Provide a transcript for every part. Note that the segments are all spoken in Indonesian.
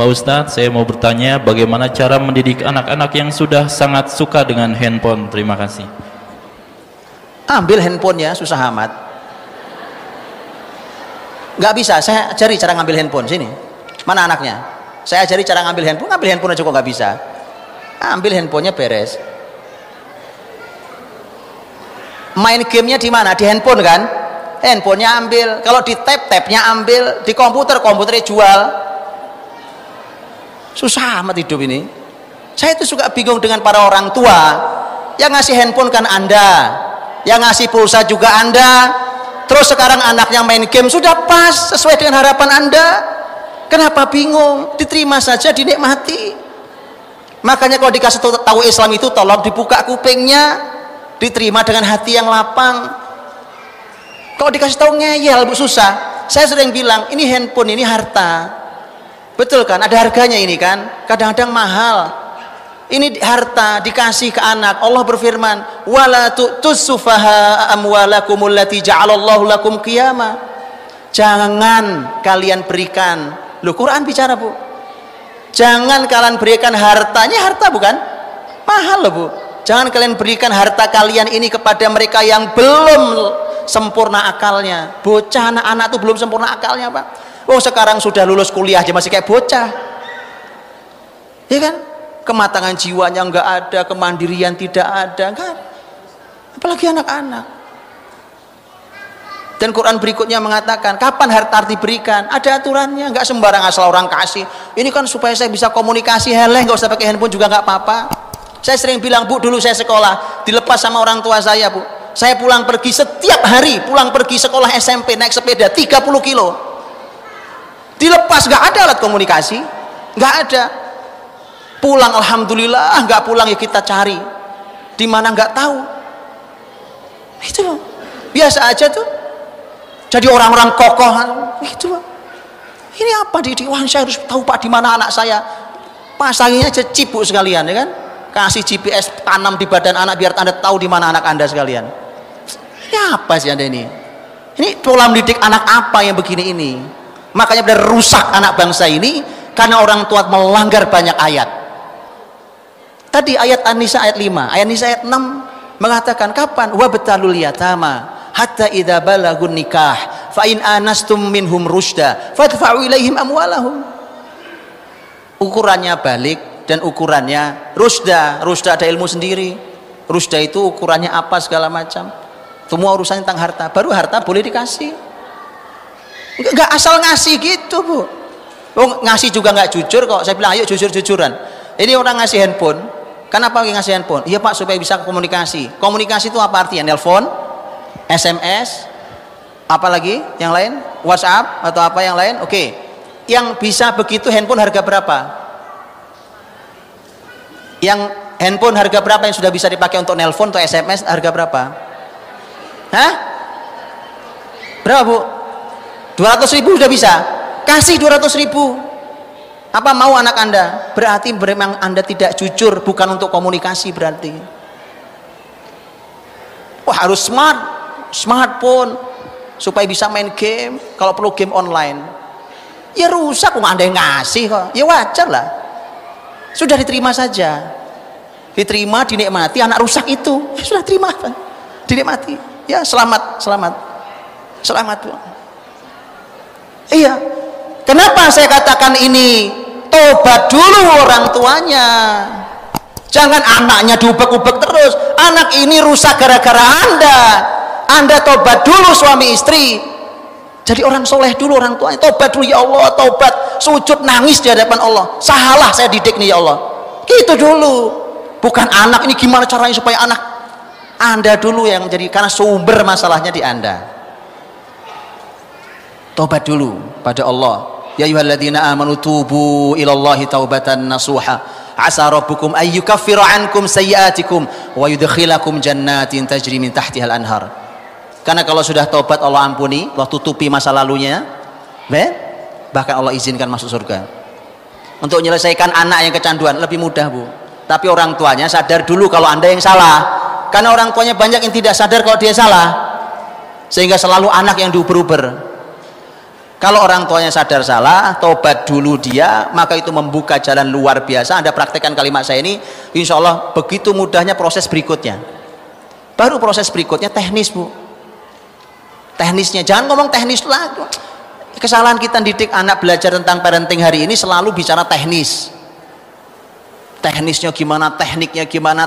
Pak Ustadz, saya mau bertanya bagaimana cara mendidik anak-anak yang sudah sangat suka dengan handphone. Terima kasih. Ambil handphonenya, susah amat. Nggak bisa, saya ajari cara ngambil handphone. Sini, mana anaknya? Saya ajari cara ngambil handphone aja kok nggak bisa. Ambil handphonenya beres. Main gamenya di mana? Di handphone kan? Handphonenya ambil. Kalau di tabnya ambil. Di komputernya jual. Susah amat hidup ini. Saya itu suka bingung dengan para orang tua yang ngasih handphone kan Anda, yang ngasih pulsa juga Anda. Terus sekarang anaknya main game, sudah pas sesuai dengan harapan Anda. Kenapa bingung? Diterima saja, dinikmati. Makanya kalau dikasih tahu Islam itu tolong dibuka kupingnya, diterima dengan hati yang lapang. Kalau dikasih tahu ngeyel, Bu, susah. Saya sering bilang, ini handphone, ini harta. Betul kan? Ada harganya ini kan? Kadang-kadang mahal. Ini harta dikasih ke anak. Allah berfirman, "Wala tu'tus sufaha amwalakumul lati ja'alallahu lakum qiyama." Jangan kalian berikan. Loh, Quran bicara, Bu. Jangan kalian berikan hartanya, harta bukan? Mahal loh, Bu. Jangan kalian berikan harta kalian ini kepada mereka yang belum sempurna akalnya. Bocah, anak-anak itu belum sempurna akalnya, Pak. Oh, sekarang sudah lulus kuliah aja masih kayak bocah. Ya kan? Kematangan jiwanya enggak ada, kemandirian tidak ada, kan? Apalagi anak-anak. Dan Quran berikutnya mengatakan, kapan harta diberikan? Ada aturannya, enggak sembarang asal orang kasih. Ini kan supaya saya bisa komunikasi, heleh, enggak usah pakai handphone juga enggak apa-apa. Saya sering bilang, Bu, dulu saya sekolah, dilepas sama orang tua saya, Bu. Saya pulang pergi setiap hari, pulang pergi sekolah SMP naik sepeda 30 kilo. Dilepas, enggak ada alat komunikasi, enggak ada. Pulang alhamdulillah, nggak pulang ya kita cari di mana nggak tahu. Itu biasa aja tuh. Jadi orang-orang kokoh itu. Ini apa didik? Wah, saya harus tahu Pak di mana anak saya. Pasanginnya aja chip, Bu, sekalian, ya kan? Kasih GPS tanam di badan anak biar Anda tahu di mana anak Anda sekalian. Ini apa sih Anda ini? Ini pola mendidik anak apa yang begini ini? Makanya benar rusak anak bangsa ini karena orang tua melanggar banyak ayat. Tadi ayat An-Nisa ayat 5, ayat Nisa ayat 6 mengatakan kapan? Wa betalul yatama hatta idza balagun nikah fa in anastum minhum rusyda fadfa'u ilaihim amwalahum. Ukurannya balik dan ukurannya rusda. Rusda ada ilmu sendiri. Rusda itu ukurannya apa segala macam. Semua urusannya tentang harta. Baru harta boleh dikasih. Enggak asal ngasih gitu, Bu. Oh, ngasih juga nggak jujur kok. Saya bilang ayo jujur-jujuran. Ini orang ngasih handphone. Kenapa ngasih handphone? Iya Pak, supaya bisa komunikasi. Komunikasi itu apa artinya? Nelpon, SMS, apa lagi? Yang lain? WhatsApp atau apa yang lain? Oke. Yang bisa begitu handphone harga berapa? Yang handphone harga berapa yang sudah bisa dipakai untuk nelpon atau SMS harga berapa? Hah? Berapa, Bu? 200.000 sudah bisa? Kasih 200.000. Apa mau anak Anda? Berarti memang Anda tidak jujur, bukan untuk komunikasi berarti. Wah, harus smartphone supaya bisa main game, kalau perlu game online. Ya rusak, kok Anda yang ngasih kok. Ya wajar lah. Sudah diterima saja. Diterima, dinikmati, anak rusak itu. Ya sudah terima, dinikmati. Ya selamat. Bu. Iya. Kenapa saya katakan ini? Tobat dulu orang tuanya. Jangan anaknya diubek-ubek terus. Anak ini rusak gara-gara Anda. Anda tobat dulu suami istri. Jadi orang soleh dulu orang tuanya. Tobat dulu, ya Allah, tobat. Sujud nangis di hadapan Allah. Salah saya didik nih ya Allah. Gitu dulu. Bukan anak ini gimana caranya supaya anak. Anda dulu yang menjadi, karena sumber masalahnya di Anda. Tobat dulu pada Allah. Ya ayyuhalladzina amanu tubu ilallahi taubatan nasuha asa rabbukum ayyukaffiru ankum sayyiatikum wa yudkhilakum jannatin tajri min tahtihal anhar. Karena kalau sudah taubat Allah ampuni, Allah tutupi masa lalunya, bahkan Allah izinkan masuk surga. Untuk menyelesaikan anak yang kecanduan lebih mudah, Bu. Tapi orang tuanya sadar dulu kalau Anda yang salah. Karena orang tuanya banyak yang tidak sadar kalau dia salah, sehingga selalu anak yang diuber-uber. Kalau orang tuanya sadar salah, tobat dulu dia, maka itu membuka jalan luar biasa. Anda praktekkan kalimat saya ini, insya Allah begitu mudahnya proses berikutnya. Baru proses berikutnya teknis, Bu. Teknisnya, jangan ngomong teknis lah. Kesalahan kita didik anak belajar tentang parenting hari ini selalu bicara teknis. Teknisnya gimana, tekniknya gimana,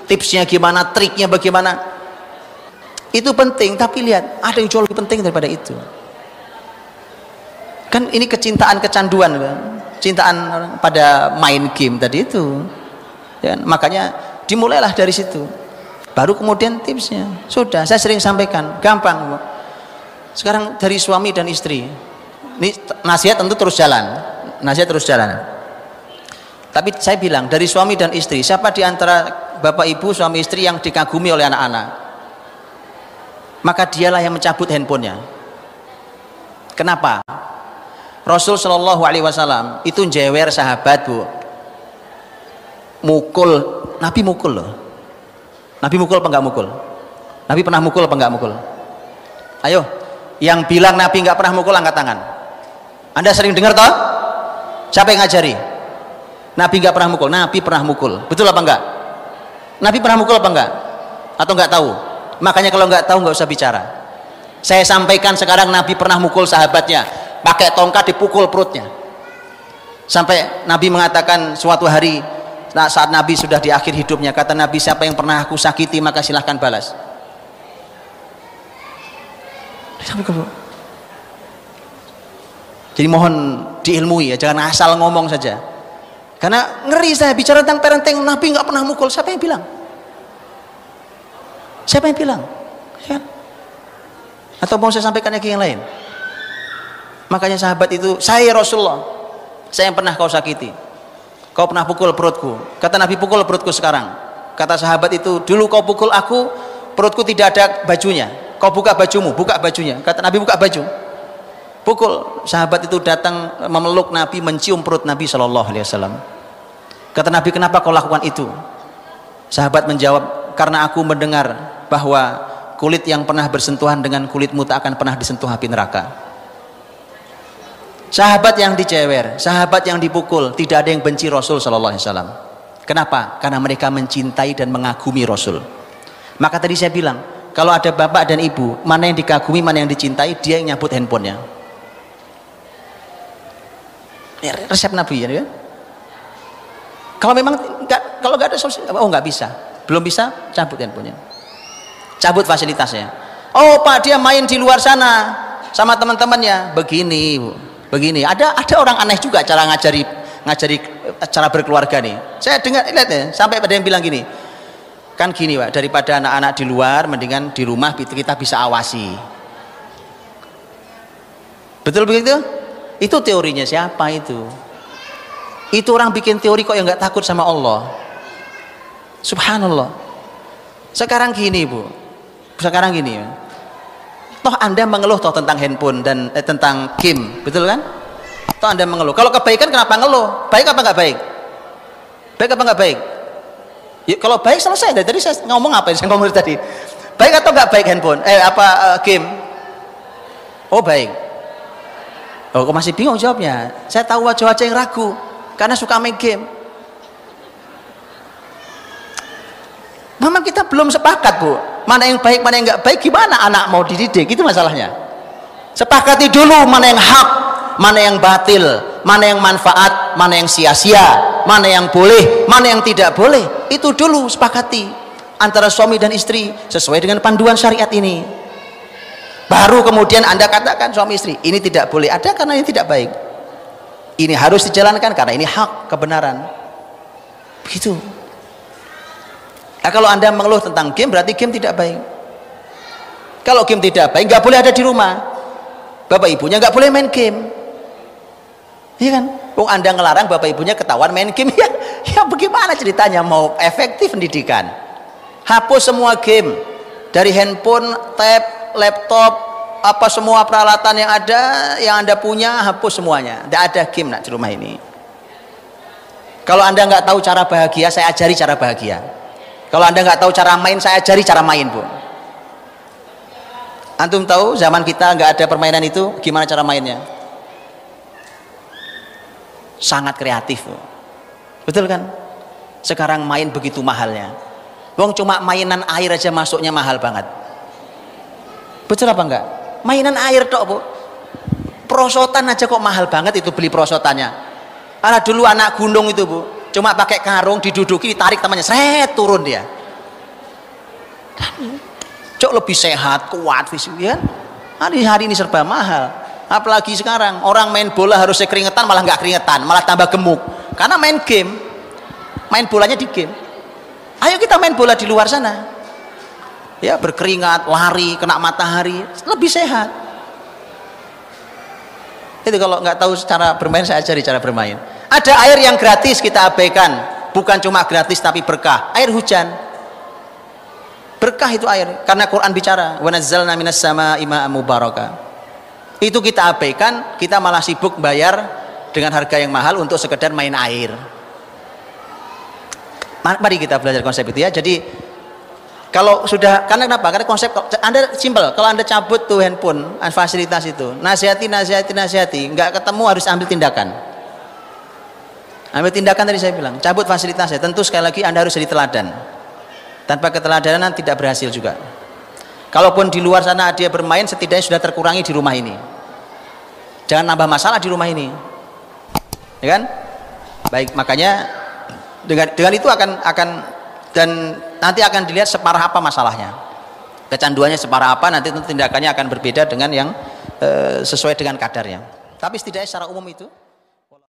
tipsnya gimana, triknya bagaimana. Itu penting, tapi lihat, ada yang jauh lebih penting daripada itu. Kan ini kecintaan, kecanduan kan? Cintaan pada main game tadi itu ya, makanya dimulailah dari situ, baru kemudian tipsnya. Sudah saya sering sampaikan, gampang. Sekarang dari suami dan istri ini nasihat tentu terus jalan, nasihat terus jalan, tapi saya bilang dari suami dan istri, siapa di antara bapak ibu suami istri yang dikagumi oleh anak-anak, maka dialah yang mencabut handphonenya. Kenapa? Rasul Shallallahu Alaihi Wasallam itu jewer sahabat, Bu, mukul. Nabi mukul loh. Nabi mukul apa enggak mukul? Nabi pernah mukul apa enggak mukul? Ayo, yang bilang Nabi enggak pernah mukul angkat tangan. Anda sering dengar toh? Siapa yang ngajari? Nabi enggak pernah mukul. Nabi pernah mukul. Betul apa enggak? Nabi pernah mukul apa enggak? Atau enggak tahu? Makanya kalau enggak tahu enggak usah bicara. Saya sampaikan sekarang, Nabi pernah mukul sahabatnya, pakai tongkat dipukul perutnya, sampai Nabi mengatakan suatu hari saat Nabi sudah di akhir hidupnya, kata Nabi, siapa yang pernah aku sakiti maka silahkan balas. Jadi mohon diilmui ya, jangan asal ngomong saja, karena ngeri saya bicara tentang parenting. Nabi nggak pernah mukul. Siapa yang bilang? Siapa yang bilang ya? Atau mau saya sampaikan lagi yang lain? Makanya sahabat itu, saya Rasulullah, saya yang pernah kau sakiti, kau pernah pukul perutku. Kata Nabi, pukul perutku sekarang. Kata sahabat itu, dulu kau pukul aku, perutku tidak ada bajunya, kau buka bajumu, buka bajunya. Kata Nabi, buka baju, pukul. Sahabat itu datang memeluk Nabi, mencium perut Nabi Shallallahu Alaihi Wasallam. Kata Nabi, kenapa kau lakukan itu? Sahabat menjawab, karena aku mendengar bahwa kulit yang pernah bersentuhan dengan kulitmu tak akan pernah disentuh api neraka. Sahabat yang dicewer, sahabat yang dipukul, tidak ada yang benci Rasul Sallallahu Alaihi Wasallam. Kenapa? Karena mereka mencintai dan mengagumi Rasul. Maka tadi saya bilang, kalau ada bapak dan ibu, mana yang dikagumi, mana yang dicintai, dia yang nyabut handphonenya. Ya, resep Nabi ya. Kalau memang kalau nggak ada solusi, oh nggak bisa, belum bisa, cabut handphonenya, cabut fasilitasnya. Oh Pak, dia main di luar sana sama teman-temannya, begini Bu. Begini, ada orang aneh juga cara ngajari cara berkeluarga nih. Saya dengar, lihat ya, sampai pada yang bilang gini, kan gini Pak, daripada anak-anak di luar, mendingan di rumah kita bisa awasi. Betul begitu? Itu teorinya siapa itu? Itu orang bikin teori kok yang nggak takut sama Allah. Subhanallah. Sekarang gini Bu, sekarang gini ya. Toh Anda mengeluh toh tentang handphone dan tentang game, betul kan? Toh Anda mengeluh. Kalau kebaikan kenapa ngeluh? Baik apa nggak baik? Baik apa nggak baik? Ya, kalau baik selesai. Dari tadi saya ngomong apa? Saya ngomong tadi. Baik atau nggak baik handphone? Game? Oh baik. Oh kok masih bingung jawabnya? Saya tahu wajah-wajah yang ragu karena suka main game. Memang kita belum sepakat Bu, mana yang baik mana yang nggak baik. Gimana anak mau dididik, itu masalahnya. Sepakati dulu mana yang hak, mana yang batil, mana yang manfaat, mana yang sia-sia, mana yang boleh, mana yang tidak boleh. Itu dulu sepakati antara suami dan istri sesuai dengan panduan syariat ini. Baru kemudian Anda katakan suami istri, ini tidak boleh ada karena ini tidak baik, ini harus dijalankan karena ini hak, kebenaran. Begitu. Nah, kalau Anda mengeluh tentang game, berarti game tidak baik. Kalau game tidak baik, nggak boleh ada di rumah. Bapak ibunya nggak boleh main game. Iya kan? Oh, Anda ngelarang bapak ibunya ketahuan main game, ya bagaimana ceritanya mau efektif pendidikan? Hapus semua game dari handphone, tab, laptop, apa semua peralatan yang ada, yang Anda punya, hapus semuanya. Tidak ada game nak di rumah ini. Kalau Anda nggak tahu cara bahagia, saya ajari cara bahagia. Kalau Anda nggak tahu cara main, saya ajari cara main Bu. Antum tahu zaman kita nggak ada permainan itu, gimana cara mainnya? Sangat kreatif, betul kan? Sekarang main begitu mahalnya. Wong cuma mainan air aja masuknya mahal banget. Betul apa enggak? Mainan air tok, Bu. Perosotan aja kok mahal banget itu beli perosotannya. Karena dulu anak gunung itu, Bu, cuma pakai karung diduduki, ditarik temannya, seret turun dia. Cok lebih sehat, kuat fisik ya. Hari ini serba mahal. Apalagi sekarang orang main bola harusnya keringetan, malah nggak keringetan, malah tambah gemuk. Karena main game, main bolanya di game. Ayo kita main bola di luar sana. Ya berkeringat, lari, kena matahari, lebih sehat. Itu kalau nggak tahu cara bermain, saya ajari cara bermain. Ada air yang gratis kita abaikan, bukan cuma gratis tapi berkah. Air hujan. Berkah itu air, karena Quran bicara, wa nazzalna minas samaa'i ma'an mubarakah. Itu kita abaikan, kita malah sibuk bayar dengan harga yang mahal untuk sekedar main air. Mari kita belajar konsep itu ya. Jadi kalau sudah, karena kenapa? Karena konsep Anda simpel. Kalau Anda cabut tuh handphone, fasilitas itu, nasihati, nggak ketemu harus ambil tindakan. Ambil tindakan tadi saya bilang, cabut fasilitasnya. Tentu sekali lagi Anda harus jadi teladan. Tanpa keteladanan tidak berhasil juga. Kalaupun di luar sana dia bermain, setidaknya sudah terkurangi di rumah ini. Jangan nambah masalah di rumah ini, ya kan? Baik, makanya dengan itu akan dan nanti akan dilihat separah apa masalahnya. Kecanduannya separah apa, nanti tindakannya akan berbeda dengan yang sesuai dengan kadarnya. Tapi setidaknya secara umum itu